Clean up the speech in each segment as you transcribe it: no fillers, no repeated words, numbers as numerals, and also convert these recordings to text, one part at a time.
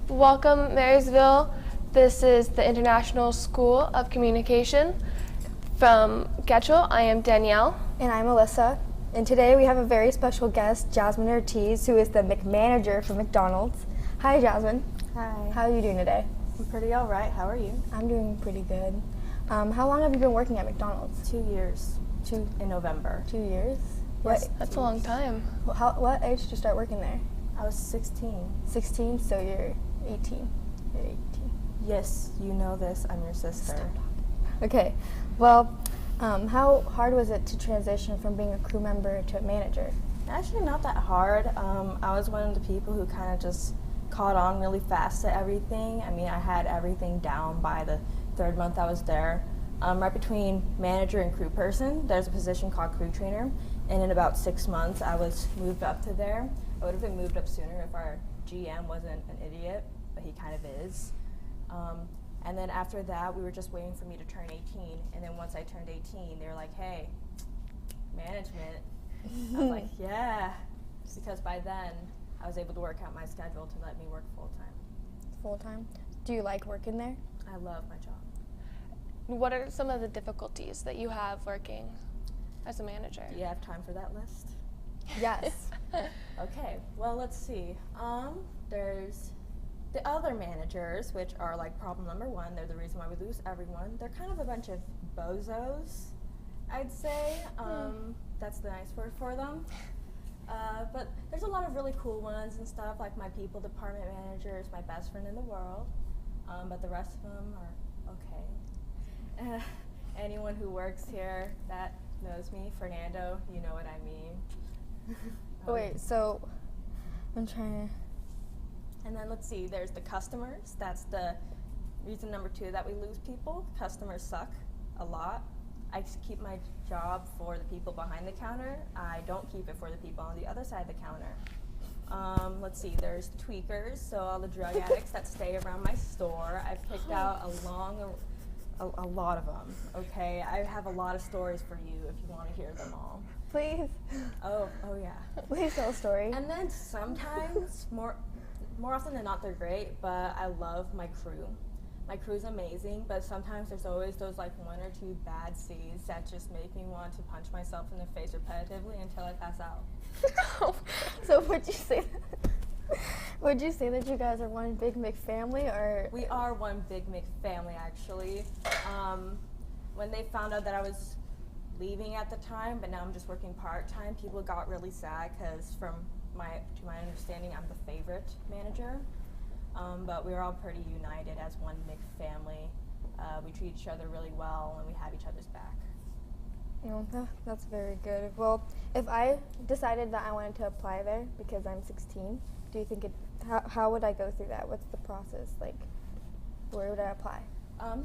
Welcome, Marysville. This is the International School of Communication. From Getchell, I am Danielle. And I'm Alyssa. And today we have a very special guest, Jasmine Ortiz, who is the McManager for McDonald's. Hi, Jasmine. Hi. How are you doing today? I'm pretty all right. How are you? I'm doing pretty good. How long have you been working at McDonald's? 2 years. In November. 2 years? Yes. That's a long time. What age did you start working there? I was 16. 16, so you're 18. You're 18. Yes, you know this. I'm your sister. Okay. Well, how hard was it to transition from being a crew member to a manager? Actually, not that hard. I was one of the people who kind of just caught on really fast to everything. I mean, I had everything down by the third month I was there. Right between manager and crew person, there's a position called crew trainer, and in about 6 months, I was moved up to there. I would have been moved up sooner if our GM wasn't an idiot, but he kind of is. And then after that, we were just waiting for me to turn 18, and then once I turned 18, they were like, hey, management. I was like, yeah, because by then, I was able to work out my schedule to let me work full-time. Full-time? Do you like working there? I love my job. What are some of the difficulties that you have working as a manager? Do you have time for that list? Yes. Okay, well, let's see. There's the other managers, which are like problem number one. They're the reason why we lose everyone. They're kind of a bunch of bozos, I'd say. That's the nice word for them. But there's a lot of really cool ones and stuff, like my people department manager is my best friend in the world. But the rest of them are okay. Anyone who works here that knows me, Fernando, you know what I mean. Wait, so I'm trying to... And then let's see, there's the customers. That's the reason number two that we lose people. Customers suck a lot. I keep my job for the people behind the counter. I don't keep it for the people on the other side of the counter. Let's see, there's tweakers, so all the drug addicts that stay around my store. I've picked out a lot of them, okay? I have a lot of stories for you if you want to hear them all. Please. Oh yeah. Please tell a story. And then sometimes, more often than not, they're great, but I love my crew. My crew's amazing, but sometimes there's always those like 1 or 2 bad C's that just make me want to punch myself in the face repetitively until I pass out. So would you say that you guys are one big McFamily, or? We are one big McFamily, actually. When they found out that I was leaving at the time, but now I'm just working part-time, people got really sad because to my understanding, I'm the favorite manager. But we're all pretty united as one McFamily. We treat each other really well and we have each other's back. That's very good. Well, if I decided that I wanted to apply there because I'm 16, do you think how would I go through that? What's the process? Like, where would I apply?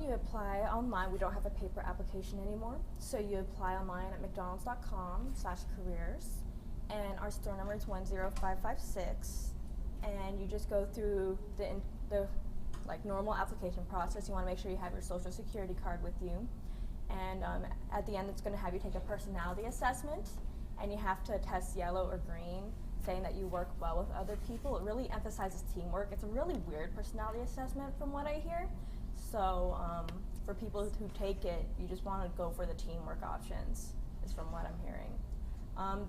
You apply online. We don't have a paper application anymore. So you apply online at mcdonalds.com/careers, and our store number is 10556. And you just go through the like normal application process. You want to make sure you have your social security card with you. And at the end, it's going to have you take a personality assessment, and you have to test yellow or green, saying that you work well with other people. It really emphasizes teamwork. It's a really weird personality assessment from what I hear. So for people who take it, you just want to go for the teamwork options, is from what I'm hearing.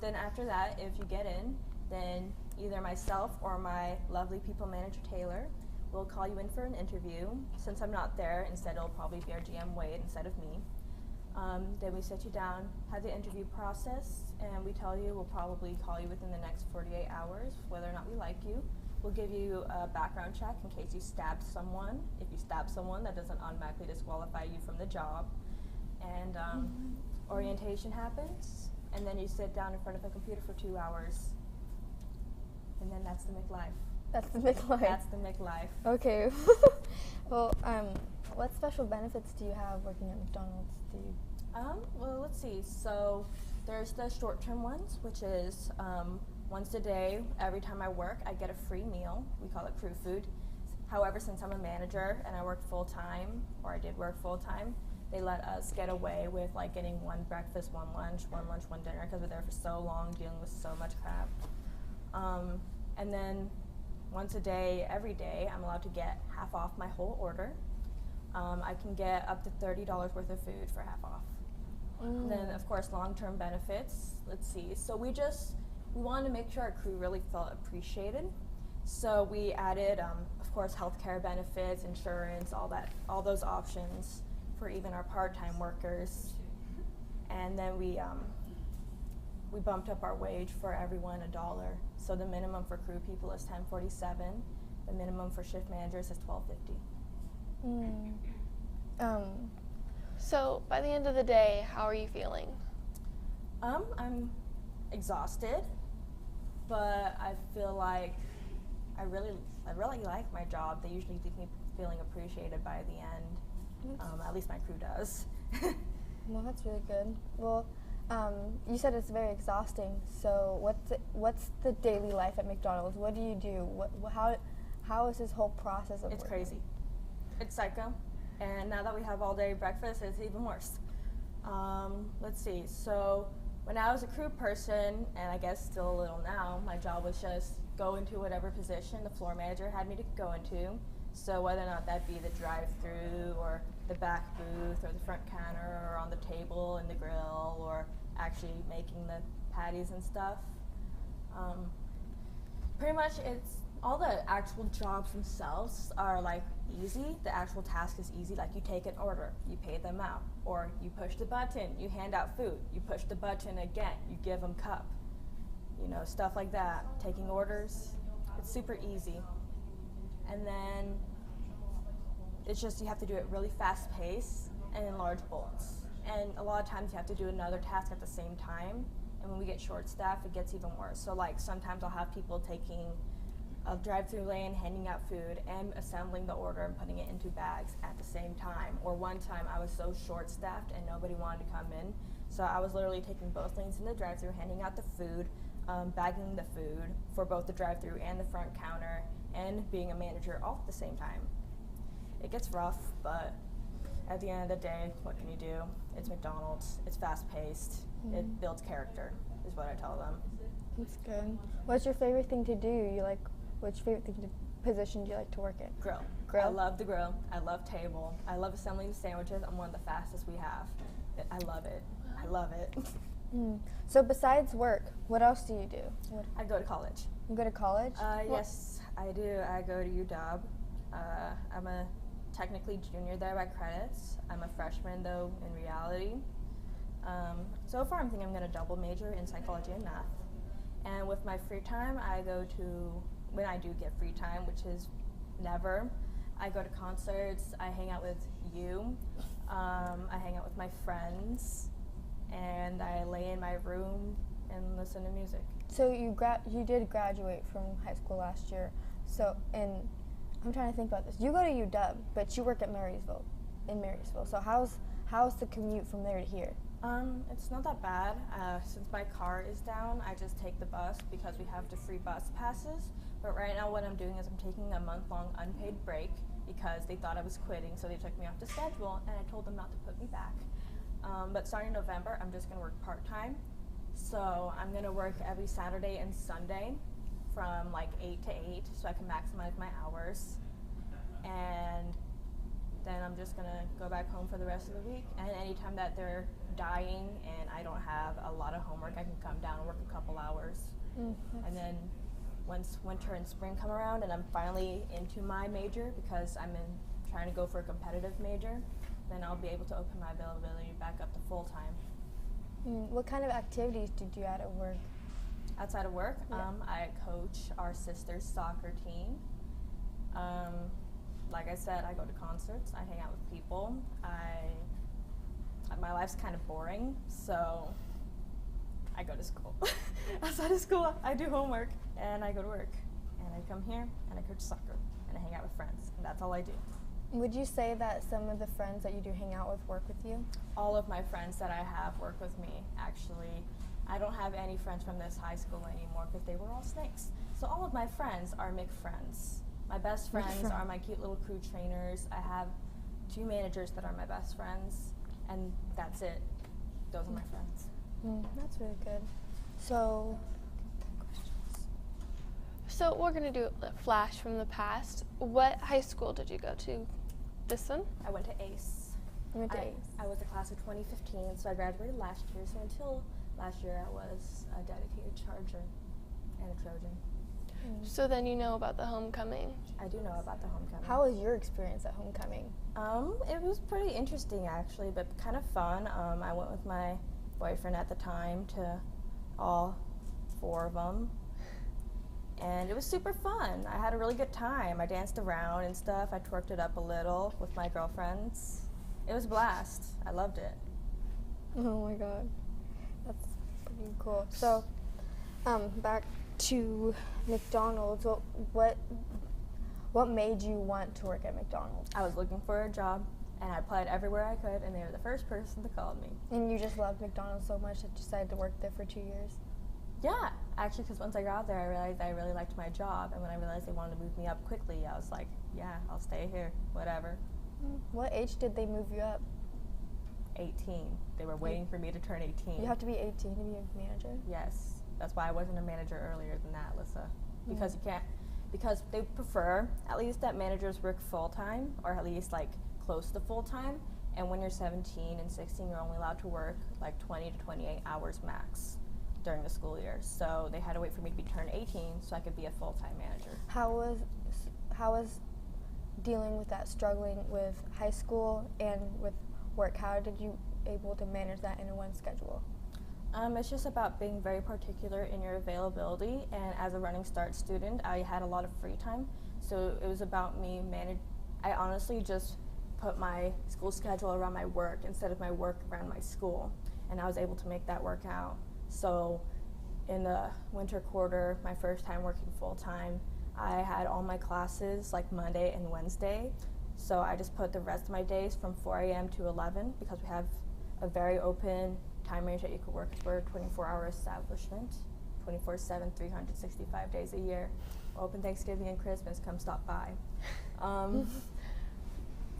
Then after that, if you get in, then either myself or my lovely people manager, Taylor, will call you in for an interview. Since I'm not there, instead it'll probably be our GM, Wade, instead of me. Then we sit you down, have the interview process, and we tell you we'll probably call you within the next 48 hours, whether or not we like you. We'll give you a background check in case you stabbed someone. If you stab someone, that doesn't automatically disqualify you from the job. And orientation happens, and then you sit down in front of a computer for 2 hours. And then that's the McLife. That's the McLife. That's the McLife. Okay. Well, what special benefits do you have working at McDonald's? Well, let's see. So there's the short-term ones, which is once a day, every time I work, I get a free meal. We call it crew food. However, since I'm a manager and I work full-time, or I did work full-time, they let us get away with like getting one breakfast, one lunch, one dinner, because we're there for so long dealing with so much crap. And then once a day, every day, I'm allowed to get half off my whole order. I can get up to $30 worth of food for half off. And then, of course, long-term benefits. Let's see. So we wanted to make sure our crew really felt appreciated. So we added, of course, healthcare benefits, insurance, all those options for even our part-time workers. And then we bumped up our wage for everyone $1. So the minimum for crew people is $10.47. The minimum for shift managers is $12.50. So by the end of the day, how are you feeling? I'm exhausted, but I feel like I really like my job. They usually leave me feeling appreciated by the end. At least my crew does. Well, that's really good. Well, you said it's very exhausting. So what's the daily life at McDonald's? What do you do? How is this whole process of It's working? crazy. It's psycho. And now that we have all day breakfast, it's even worse. Let's see. So when I was a crew person, and I guess still a little now, my job was just go into whatever position the floor manager had me to go into. So whether or not that be the drive-through or the back booth or the front counter or on the table in the grill or actually making the patties and stuff. Pretty much it's all the actual jobs themselves are like easy. The actual task is easy. Like you take an order, you pay them out, or you push the button, you hand out food, you push the button again, you give them cup. You know, stuff like that. Taking orders, it's super easy. And then it's just you have to do it really fast paced and in large bulks. And a lot of times you have to do another task at the same time. And when we get short staffed, it gets even worse. So like sometimes I'll have people taking a drive-through lane, handing out food, and assembling the order and putting it into bags at the same time. Or one time I was so short-staffed and nobody wanted to come in, so I was literally taking both lanes in the drive-through, handing out the food, bagging the food for both the drive-through and the front counter, and being a manager all at the same time. It gets rough, but at the end of the day, what can you do? It's McDonald's. It's fast-paced. It builds character, is what I tell them. That's good. What's your favorite thing to do? What's your favorite position do you like to work in? Grill. Grill? I love the grill. I love table. I love assembling the sandwiches. I'm one of the fastest we have. I love it. I love it. So besides work, what else do you do? I go to college. You go to college? Yes, I do. I go to UW. I'm a technically junior there by credits. I'm a freshman though in reality. So far I'm thinking I'm going to double major in psychology and math. And with my free time, I go to, when I do get free time, which is never, I go to concerts, I hang out with you, I hang out with my friends, and I lay in my room and listen to music. So you did graduate from high school last year. So, and I'm trying to think about this. You go to UW, but you work at Marysville, in Marysville. So how's the commute from there to here? It's not that bad. Since my car is down, I just take the bus because we have the free bus passes. But right now what I'm doing is I'm taking a month-long unpaid break because they thought I was quitting, so they took me off the schedule, and I told them not to put me back. But starting November, I'm just gonna work part-time. So I'm gonna work every Saturday and Sunday from like 8 to 8 so I can maximize my hours. And then I'm just gonna go back home for the rest of the week. And anytime that they're dying and I don't have a lot of homework, I can come down and work a couple hours. And then once winter and spring come around and I'm finally into my major, because I'm trying to go for a competitive major, then I'll be able to open my availability back up to full time. What kind of activities do you do at work? Outside of work, Yeah. I coach our sister's soccer team. Like I said, I go to concerts, I hang out with people. My life's kind of boring, so I go to school. Outside of school, I do homework, and I go to work. And I come here, and I coach soccer, and I hang out with friends, and that's all I do. Would you say that some of the friends that you do hang out with work with you? All of my friends that I have work with me, actually. I don't have any friends from this high school anymore because they were all snakes. So all of my friends are McFriends. My best friends are my cute little crew trainers. I have 2 managers that are my best friends, and that's it. Those are my friends. That's really good. So So we're going to do a flash from the past. What high school did you go to? This one? I went to ACE. You went to ACE. I was the class of 2015, so I graduated last year. So until last year, I was a dedicated Charger and a Trojan. So then you know about the homecoming. I do know about the homecoming. How was your experience at homecoming? It was pretty interesting actually, but kind of fun. I went with my boyfriend at the time to all 4 of them, and it was super fun. I had a really good time. I danced around and stuff. I twerked it up a little with my girlfriends. It was a blast. I loved it. Oh my god, that's pretty cool. So, back to McDonald's. What made you want to work at McDonald's? I was looking for a job, and I applied everywhere I could, and they were the first person that called me. And you just loved McDonald's so much that you decided to work there for 2 years? Yeah, actually, because once I got there, I realized I really liked my job, and when I realized they wanted to move me up quickly, I was like, yeah, I'll stay here, whatever. What age did they move you up? 18. They were waiting for me to turn 18. You have to be 18 to be a manager? Yes, that's why I wasn't a manager earlier than that, Alyssa. Because you can't, because they prefer at least that managers work full-time, or at least like close to full-time, and when you're 17 and 16, you're only allowed to work like 20 to 28 hours max during the school year. So they had to wait for me to be turned 18 so I could be a full-time manager. How was dealing with that, struggling with high school and with work? How did you able to manage that in one schedule? It's just about being very particular in your availability, and as a Running Start student, I had a lot of free time, so it was about me I honestly just put my school schedule around my work instead of my work around my school, and I was able to make that work out. So in the winter quarter, my first time working full-time, I had all my classes like Monday and Wednesday, so I just put the rest of my days from 4 a.m. to 11 because we have a very open time range that you could work for a 24-hour establishment, 24/7, 365 days a year. Open Thanksgiving and Christmas, come stop by.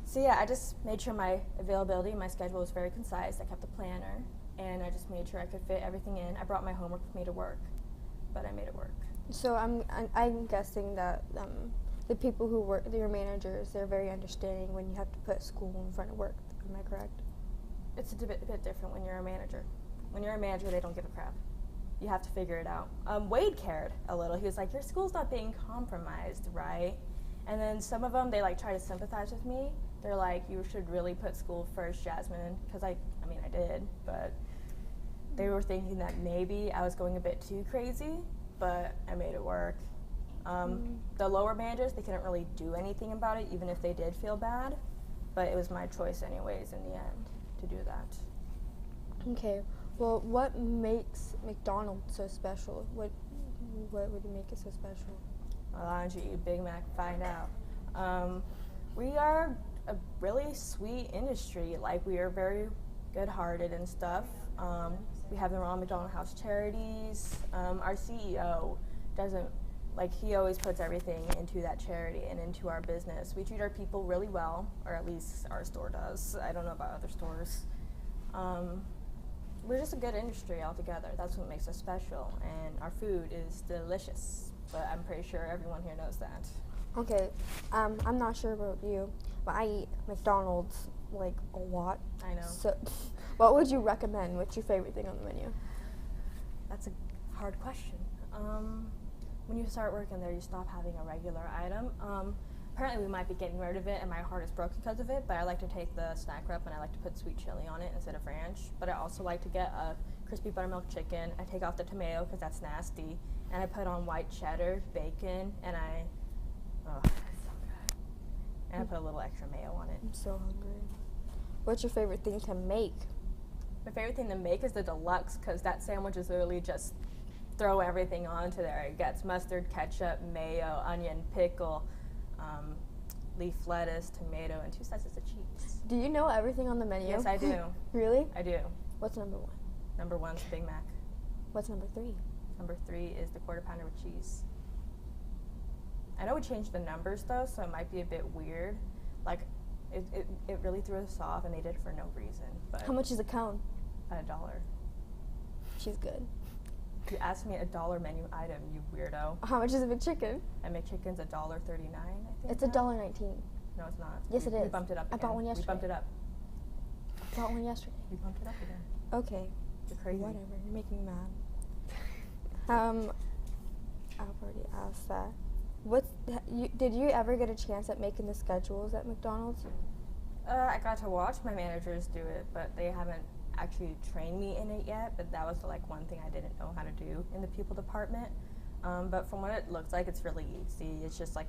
So yeah, I just made sure my availability, my schedule was very concise. I kept a planner, and I just made sure I could fit everything in. I brought my homework with me to work, but I made it work. So I'm guessing that the people who work, your managers, they're very understanding when you have to put school in front of work. Am I correct? It's a bit different when you're a manager. When you're a manager, they don't give a crap. You have to figure it out. Wade cared a little. He was like, your school's not being compromised, right? And then some of them, they like try to sympathize with me. They're like, you should really put school first, Jasmine, because I mean, I did, but they were thinking that maybe I was going a bit too crazy, but I made it work. The lower managers, they couldn't really do anything about it, even if they did feel bad, but it was my choice anyways in the end to do that. Okay, well, what makes McDonald's so special? What would make it so special? Well, why don't you eat Big Mac and find out. We are a really sweet industry. Like, we are very good-hearted and stuff. We have the Ronald McDonald House charities. Our CEO doesn't, like, he always puts everything into that charity and into our business. We treat our people really well, or at least our store does. I don't know about other stores. We're just a good industry altogether. That's what makes us special, and our food is delicious, but I'm pretty sure everyone here knows that. Okay, I'm not sure about you, but I eat McDonald's like a lot. I know. So, what would you recommend? What's your favorite thing on the menu? That's a hard question. When you start working there, you stop having a regular item. Apparently we might be getting rid of it, and my heart is broken because of it, but I like to take the snack wrap and I like to put sweet chili on it instead of ranch. But I also like to get a crispy buttermilk chicken. I take off the tomato because that's nasty, and I put on white cheddar, bacon, and oh, it's so good. And I put a little extra mayo on it. I'm so hungry. What's your favorite thing to make? My favorite thing to make is the deluxe, because that sandwich is literally just throw everything onto there. It gets mustard, ketchup, mayo, onion, pickle, leaf lettuce, tomato, and 2 slices of cheese. Do you know everything on the menu? Yes, I do. Really? I do. What's number 1? Number 1's Big Mac. What's number 3? Number 3 is the quarter pounder with cheese. I know we changed the numbers though, so it might be a bit weird. Like, it really threw us off, and they did it for no reason. But how much is a cone? $1. She's good. You asked me a $1 menu item, you weirdo. How much is a McChicken? A McChicken's $1.39, I think. It's now. $1.19. No, it's not. Yes, it We is. bumped it up I again. bought one yesterday. We bumped it up. I bought one yesterday. We bumped it up again. Okay. You're crazy. Whatever. You're making me mad. I've already asked that. Did you ever get a chance at making the schedules at McDonald's? I got to watch my managers do it, but they haven't actually trained me in it yet. But that was like one thing I didn't know how to do in the people department. But from what it looks like, it's really easy. It's just like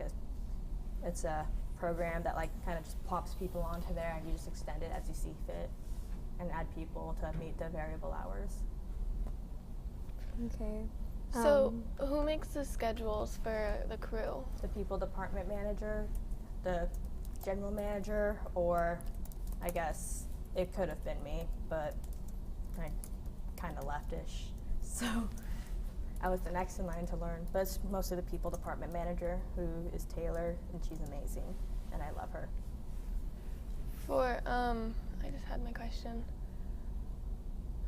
it's a program that like kind of just plops people onto there, and you just extend it as you see fit, and add people to meet the variable hours. Okay. So who makes the schedules for the crew? The people department manager, the general manager, or I guess it could have been me, but I kind of leftish, so I was the next in line to learn. But it's mostly the people department manager, who is Taylor, and she's amazing, and I love her. I just had my question.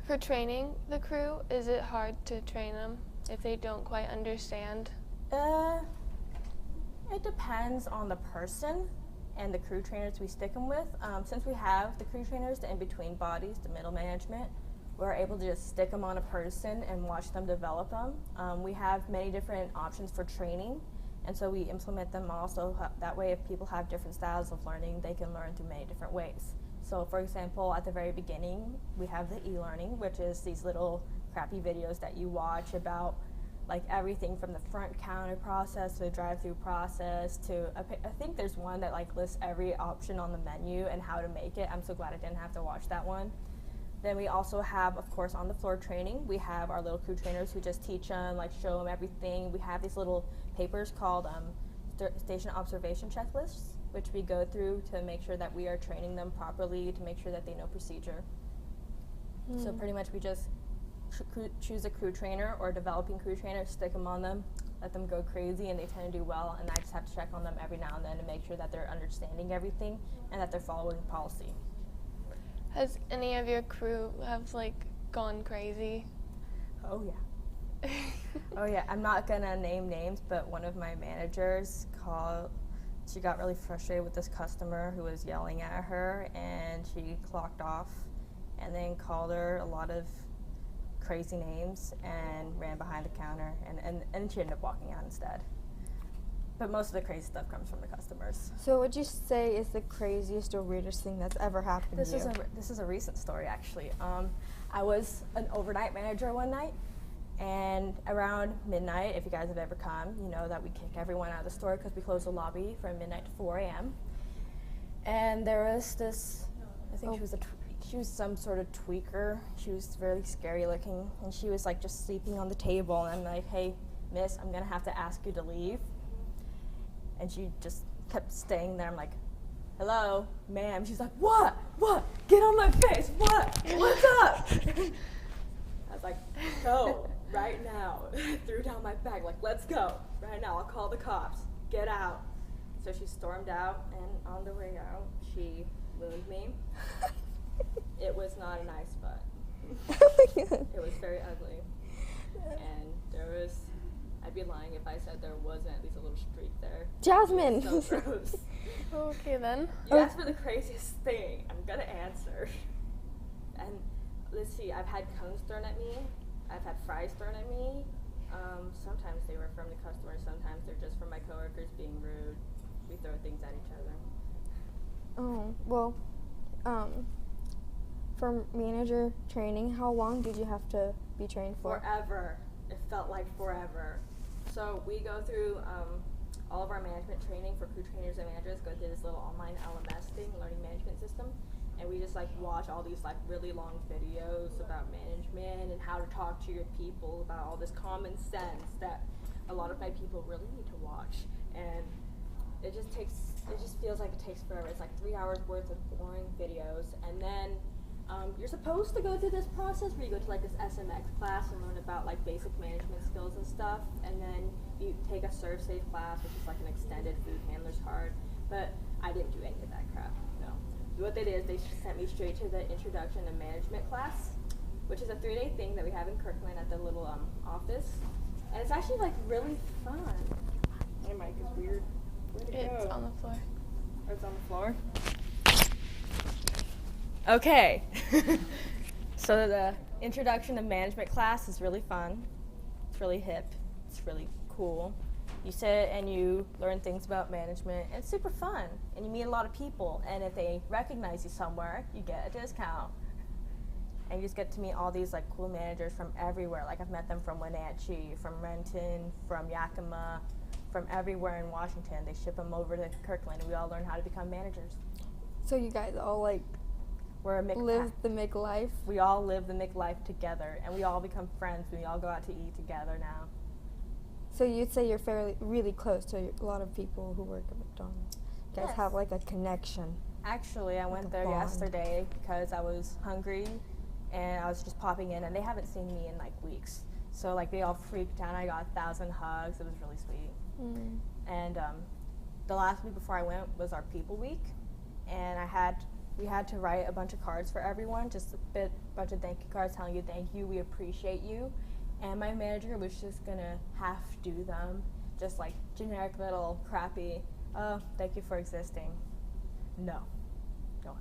For training the crew, is it hard to train them if they don't quite understand? It depends on the person and the crew trainers we stick them with. Since we have the crew trainers, the in-between bodies, the middle management, we're able to just stick them on a person and watch them develop them. We have many different options for training, and so we implement them also. That way, if people have different styles of learning, they can learn through many different ways. So for example, at the very beginning, we have the e-learning, which is these little crappy videos that you watch about like everything from the front counter process to the drive-through process to, I think there's one that like lists every option on the menu and how to make it. I'm so glad I didn't have to watch that one. Then we also have, of course, on the floor training, we have our little crew trainers who just teach them, like show them everything. We have these little papers called station observation checklists, which we go through to make sure that we are training them properly, to make sure that they know procedure. So pretty much we just choose a crew trainer or a developing crew trainer, stick them on them, let them go crazy, and they tend to do well, and I just have to check on them every now and then to make sure that they're understanding everything and that they're following policy. Has any of your crew have like gone crazy? Oh yeah. Oh yeah, I'm not gonna name names, but one of my managers she got really frustrated with this customer who was yelling at her, and she clocked off and then called her a lot of crazy names and ran behind the counter, and she ended up walking out instead. But most of the crazy stuff comes from the customers. So what would you say is the craziest or weirdest thing that's ever happened to you? This is a recent story, actually. I was an overnight manager one night, and around midnight, if you guys have ever come, you know that we kick everyone out of the store because we close the lobby from midnight to 4 a.m. And there was this, I think she was some sort of tweaker. She was really scary looking, and she was like just sleeping on the table, and I'm like, hey, miss, I'm gonna have to ask you to leave. And she just kept staying there. I'm like, hello, ma'am. She's like, what? Get on my face, what? What's up? I was like, go, right now. Threw down my bag, like, let's go. Right now, I'll call the cops. Get out. So she stormed out, and on the way out, she wounded me. It was not a nice butt. It was very ugly. And there was, I'd be lying if I said there wasn't at least a little streak there. Jasmine! So gross. Okay then. You asked for the craziest thing. I'm gonna answer. And let's see, I've had cones thrown at me. I've had fries thrown at me. Sometimes they were from the customers. Sometimes they're just from my coworkers being rude. We throw things at each other. Oh, well, for manager training, how long did you have to be trained for? Forever. It felt like forever. So we go through all of our management training for crew trainers and managers, go through this little online LMS thing, learning management system, and we just like watch all these like really long videos about management and how to talk to your people, about all this common sense that a lot of my people really need to watch. And it just feels like it takes forever. It's like 3 hours worth of boring videos, and then you're supposed to go through this process where you go to like this SMX class and learn about like basic management skills and stuff, and then you take a serve safe class, which is like an extended food handler's card. But I didn't do any of that crap. No. What they did is they sent me straight to the introduction to management class, which is a 3-day thing that we have in Kirkland at the little office. And it's actually like really fun. My mic is weird. Where'd it It's go? on the floor. Oh, it's on the floor? Okay. So the introduction to management class is really fun. It's really hip. It's really cool. You sit and you learn things about management. It's super fun. And you meet a lot of people. And if they recognize you somewhere, you get a discount. And you just get to meet all these like cool managers from everywhere. Like I've met them from Wenatchee, from Renton, from Yakima, from everywhere in Washington. They ship them over to Kirkland, and we all learn how to become managers. So you guys all like We're a live the Mick life? We all live the Mick life together, and we all become friends. We all go out to eat together now. So you'd say you're really close to a lot of people who work at McDonald's. You guys Yes. have like a connection. Actually, I went a there bond. yesterday because I was hungry, and I was just popping in, and they haven't seen me in like weeks. So like they all freaked out. I got 1,000 hugs. It was really sweet. Mm. And the last week before I went was our People Week, and we had to write a bunch of cards for everyone, just a bunch of thank you cards telling you thank you, we appreciate you. And my manager was just gonna do them, just like generic little crappy, oh, thank you for existing. No,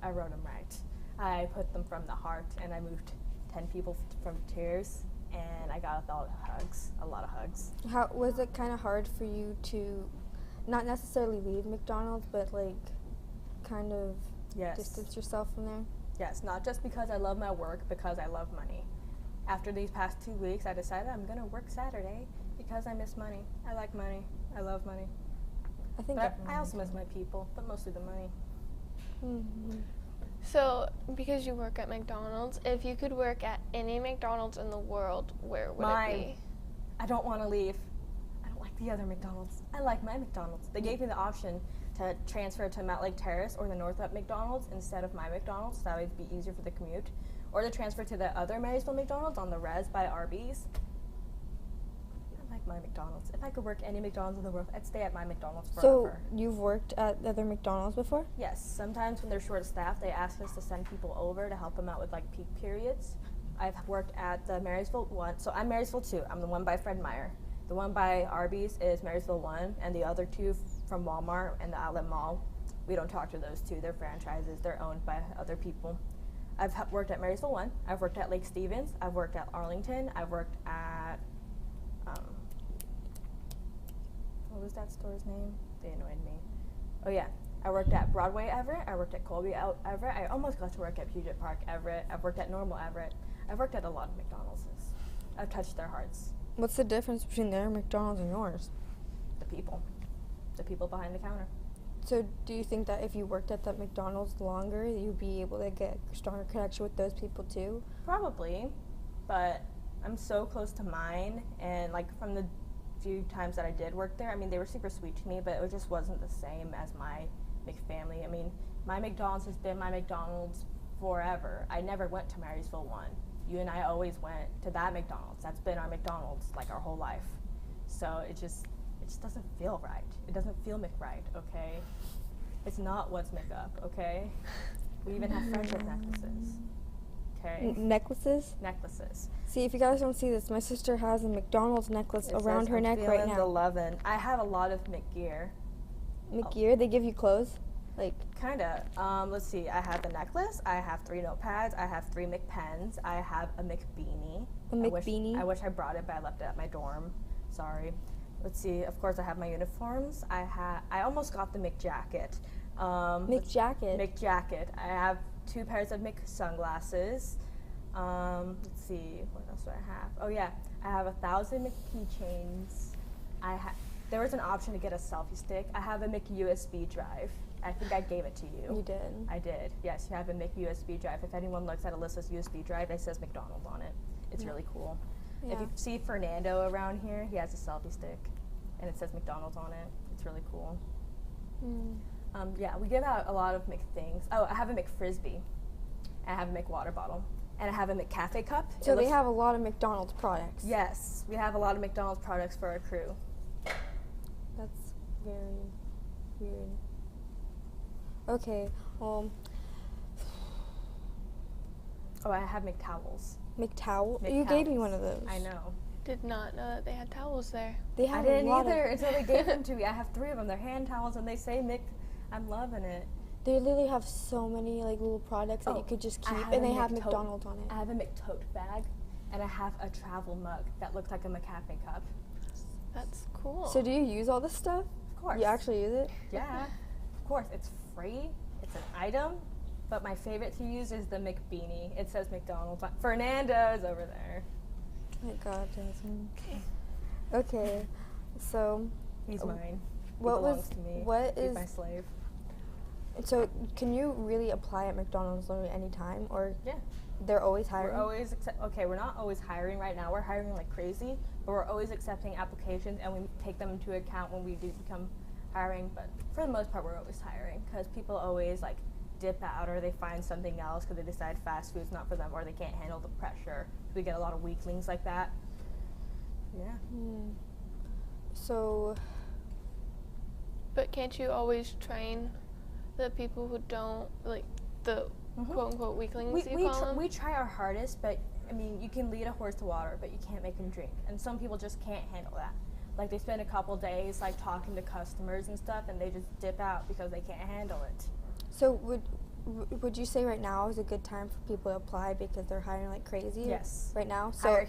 I wrote them right. I put them from the heart, and I moved 10 people from tears, and I got a lot of hugs. How was it kind of hard for you to not necessarily leave McDonald's, but like kind of Yes. distance yourself from there? Yes, not just because I love my work, because I love money. After these past 2 weeks, I decided I'm going to work Saturday because I miss money. I like money. I love money. I think But I also miss my people, but mostly the money. Mm-hmm. So, because you work at McDonald's, if you could work at any McDonald's in the world, where would it be? I don't want to leave. I don't like the other McDonald's. I like my McDonald's. They gave me the option to transfer to Mount Lake Terrace or the Northup McDonald's instead of my McDonald's, so that would be easier for the commute. Or to transfer to the other Marysville McDonald's on the res by Arby's. I like my McDonald's. If I could work any McDonald's in the world, I'd stay at my McDonald's forever. So you've worked at the other McDonald's before? Yes, sometimes when they're short of staff, they ask us to send people over to help them out with like peak periods. I've worked at the Marysville one, so I'm Marysville 2. I'm the one by Fred Meyer. The one by Arby's is Marysville 1, and the other two from Walmart and the Outlet Mall, we don't talk to those two. They're franchises. They're owned by other people. I've worked at Marysville 1. I've worked at Lake Stevens. I've worked at Arlington. I've worked at, what was that store's name? They annoyed me. Oh yeah, I worked at Broadway Everett. I worked at Colby Everett. I almost got to work at Puget Park Everett. I've worked at Normal Everett. I've worked at a lot of McDonald's. I've touched their hearts. What's the difference between their McDonald's and yours? The people behind the counter. So do you think that if you worked at that McDonald's longer, you'd be able to get a stronger connection with those people too? Probably, but I'm so close to mine, and like from the few times that I did work there, I mean, they were super sweet to me, but it just wasn't the same as my McFamily. I mean, my McDonald's has been my McDonald's forever. I never went to Marysville 1. You and I always went to that McDonald's. That's been our McDonald's like our whole life. So it just doesn't feel right. It doesn't feel McRight, okay? It's not what's McUp, okay? We even have friendship necklaces, okay? Necklaces? Necklaces. See, if you guys don't see this, my sister has a McDonald's necklace around her neck right now. The lovin'. I have a lot of McGear. McGear, they give you clothes? Like, Kinda. Let's see. I have a necklace. I have 3 notepads. I have 3 McPens. I have a McBeanie. A McBeanie? I wish I brought it, but I left it at my dorm. Sorry. Let's see. Of course, I have my uniforms. I almost got the McJacket. McJacket? McJacket. I have 2 pairs of Mc sunglasses. Let's see. What else do I have? Oh yeah, I have 1,000 Mc keychains. There was an option to get a selfie stick. I have a Mc USB drive. I think I gave it to you. You did? I did. Yes, you have a Mc USB drive. If anyone looks at Alyssa's USB drive, it says McDonald's on it. It's really cool. Yeah. If you see Fernando around here, he has a selfie stick, and it says McDonald's on it. It's really cool. Yeah, we give out a lot of McThings. Oh, I have a McFrisbee. I have a McWater bottle. And I have a McCafe cup. So they have a lot of McDonald's products. Yes, we have a lot of McDonald's products for our crew. That's very weird. Okay, Oh, I have McTowels. McTowel? You gave me McTowels. one of those. I know. Did not know that they had towels there. They I have didn't a lot either of, until they gave them to me. I have 3 of them. They're hand towels, and they say Mick. I'm loving it. They literally have so many like little products that you could just I keep, have and a they have McTote- McDonald's on it. I have a McTote bag, and I have a travel mug that looks like a McCafe cup. That's cool. So do you use all this stuff? Of course. You actually use it? Yeah, of course. It's free. It's an item. But my favorite to use is the McBeanie. It says McDonald's. Fernando's over there. Oh my God, Jasmine. Okay, so He's mine. He what belongs was to me. what He's is my slave. so? Can you really apply at McDonald's literally any time, or Yeah. they're always hiring? We're always okay. We're not always hiring right now. We're hiring like crazy, but we're always accepting applications, and we take them into account when we do become hiring. But for the most part, we're always hiring because people always like dip out or they find something else because they decide fast food's not for them or they can't handle the pressure. We get a lot of weaklings like that. Yeah. So But can't you always train the people who don't, like, the quote-unquote weaklings, you call them? We try our hardest, but, I mean, you can lead a horse to water, but you can't make him drink. And some people just can't handle that. Like, they spend a couple days, like, talking to customers and stuff, and they just dip out because they can't handle it. So would you say right now is a good time for people to apply because they're hiring like crazy? Yes. Right now? So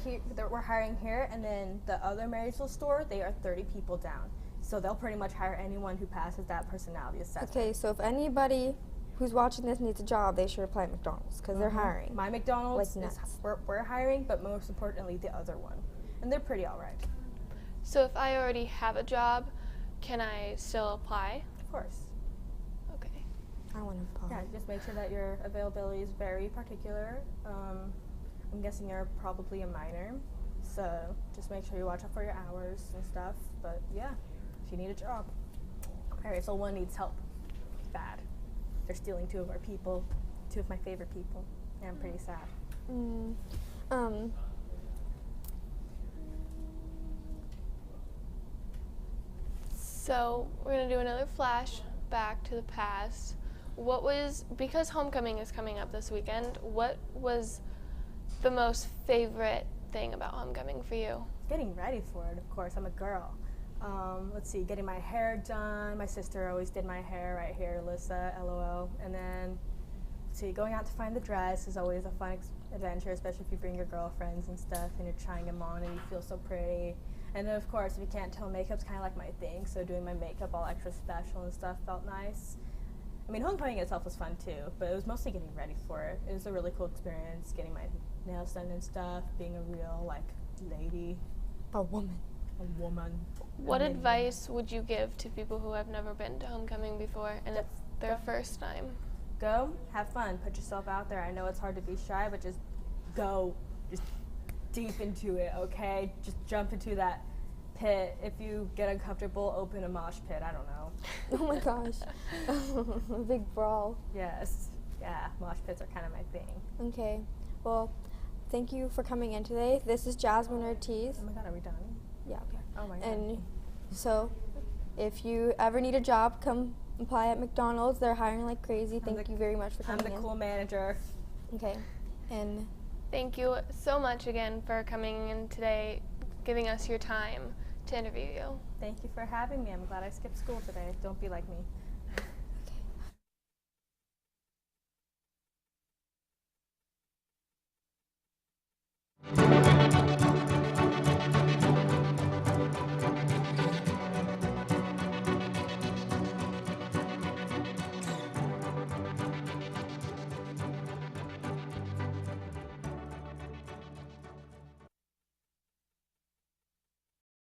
We're hiring here, and then the other Marysville store, they are 30 people down. So they'll pretty much hire anyone who passes that personality assessment. okay, so if anybody who's watching this needs a job, they should apply at McDonald's because they're hiring. My McDonald's Like is nuts. we're hiring, but most importantly, the other one, and they're pretty all right. So if I already have a job, can I still apply? Of course. Okay. I want to apply. Yeah, just make sure that your availability is very particular. I'm guessing you're probably a minor, so just make sure you watch out for your hours and stuff. But yeah, if you need a job. All right, so one needs help. Bad. They're stealing 2 of our people, 2 of my favorite people. And I'm pretty sad. So we're gonna do another flashback to the past. Because homecoming is coming up this weekend, what was the most favorite thing about homecoming for you? Getting ready for it, of course. I'm a girl. Let's see, getting my hair done. My sister always did my hair right here, Alyssa, LOL. And then, let's see, going out to find the dress is always a fun adventure, especially if you bring your girlfriends and stuff and you're trying them on and you feel so pretty. And then, of course, if you can't tell, makeup's kind of like my thing, so doing my makeup all extra special and stuff felt nice. I mean, homecoming itself was fun too, but it was mostly getting ready for it. It was a really cool experience, getting my nails done and stuff, being a real, like, lady. A woman. A woman. What And then- advice would you give to people who have never been to homecoming before and it's their first time? Go, have fun, put yourself out there. I know it's hard to be shy, but just go, just deep into it, okay? Just jump into that pit. If you get uncomfortable, open a mosh pit. I don't know. Oh my gosh. Big brawl. Yes. Yeah, mosh pits are kind of my thing. Okay. Well, thank you for coming in today. This is Jasmine Ortiz. Oh my god, are we done? Yeah, okay. Oh my god. And so, if you ever need a job, come apply at McDonald's. They're hiring like crazy. Thank you very much for I'm coming the in. cool manager. Okay. And Thank you so much again for coming in today, giving us your time to interview you. Thank you for having me. I'm glad I skipped school today. Don't be like me.